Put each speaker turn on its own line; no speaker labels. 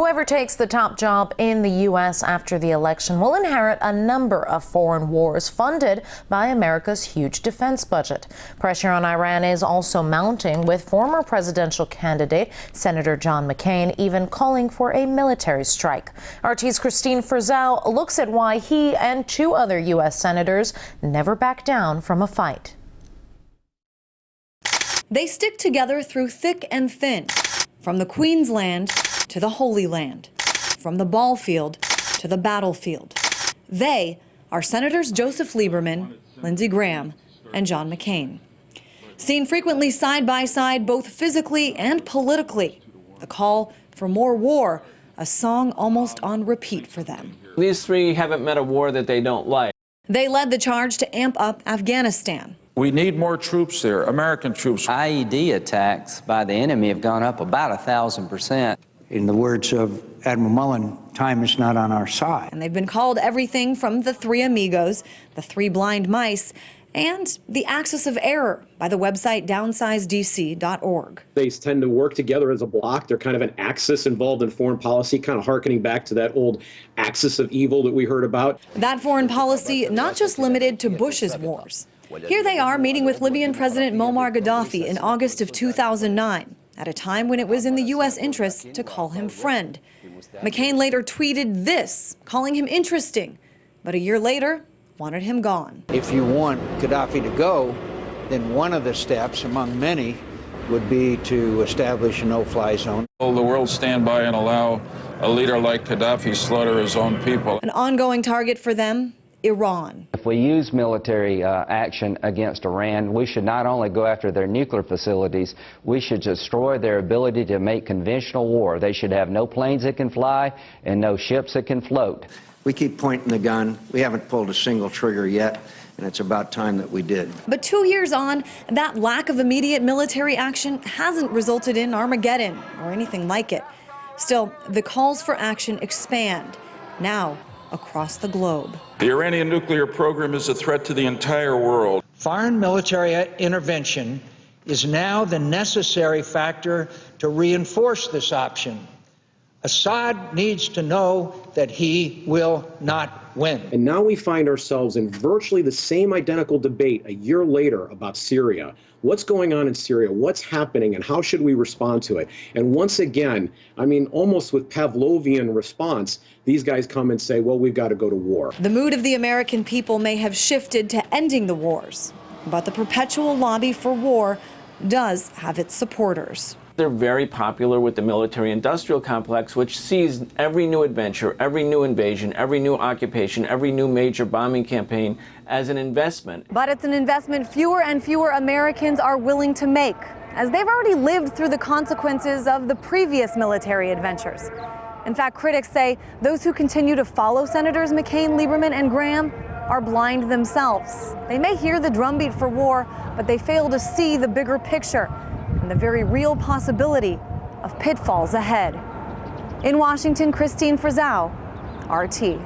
Whoever takes the top job in the U.S. after the election will inherit a number of foreign wars funded by America's huge defense budget. Pressure on Iran is also mounting, with former presidential candidate Senator John McCain even calling for a military strike. RT's Christine Frizzell looks at why he and two other U.S. senators never back down from a fight.
They stick together through thick and thin, from the Queen's Land to the Holy Land, from the ball field to the battlefield. They are Senators Joseph Lieberman, Lindsey Graham, and John McCain. Seen frequently side by side, both physically and politically, the call for more war, a song almost on repeat for them.
These three haven't met a war that they don't like.
They led the charge to amp up Afghanistan.
We need more troops there, American troops.
IED attacks by the enemy have gone up about 1,000%.
In the words of Admiral Mullen, time is not on our side.
And they've been called everything from the Three Amigos, the Three Blind Mice, and the Axis of Error by the website downsizedc.org.
They tend to work together as a bloc. They're kind of an axis involved in foreign policy, kind of hearkening back to that old axis of evil that we heard about.
That foreign policy not just limited to Bush's wars. Here they are meeting with Libyan President Muammar Gaddafi in August of 2009, at a time when it was in the U.S. interest to call him friend. McCain later tweeted this, calling him interesting, but a year later wanted him gone.
If you want Gaddafi to go, then one of the steps, among many, would be to establish a no-fly zone.
Will the world stand by and allow a leader like Gaddafi slaughter his own people?
An ongoing target for them, Iran.
If we use military action against Iran, we should not only go after their nuclear facilities, we should destroy their ability to make conventional war. They should have no planes that can fly and no ships that can float.
We keep pointing the gun. We haven't pulled a single trigger yet, and it's about time that we did.
But 2 years on, that lack of immediate military action hasn't resulted in Armageddon or anything like it. Still, the calls for action expand, now across the globe.
The Iranian nuclear program is a threat to the entire world.
Foreign military intervention is now the necessary factor to reinforce this option. Assad needs to know that he will not win.
And now we find ourselves in virtually the same identical debate a year later about Syria. What's going on in Syria? What's happening, and how should we respond to it? And once again, I mean, almost with Pavlovian response, these guys come and say, well, we've got to go to war.
The mood of the American people may have shifted to ending the wars, but the perpetual lobby for war does have its supporters.
They're very popular with the military-industrial complex, which sees every new adventure, every new invasion, every new occupation, every new major bombing campaign as an investment.
But it's an investment fewer and fewer Americans are willing to make, as they've already lived through the consequences of the previous military adventures. In fact, critics say those who continue to follow Senators McCain, Lieberman, and Graham are blind themselves. They may hear the drumbeat for war, but they fail to see the bigger picture and the very real possibility of pitfalls ahead. In Washington, Christine Frizzell, RT.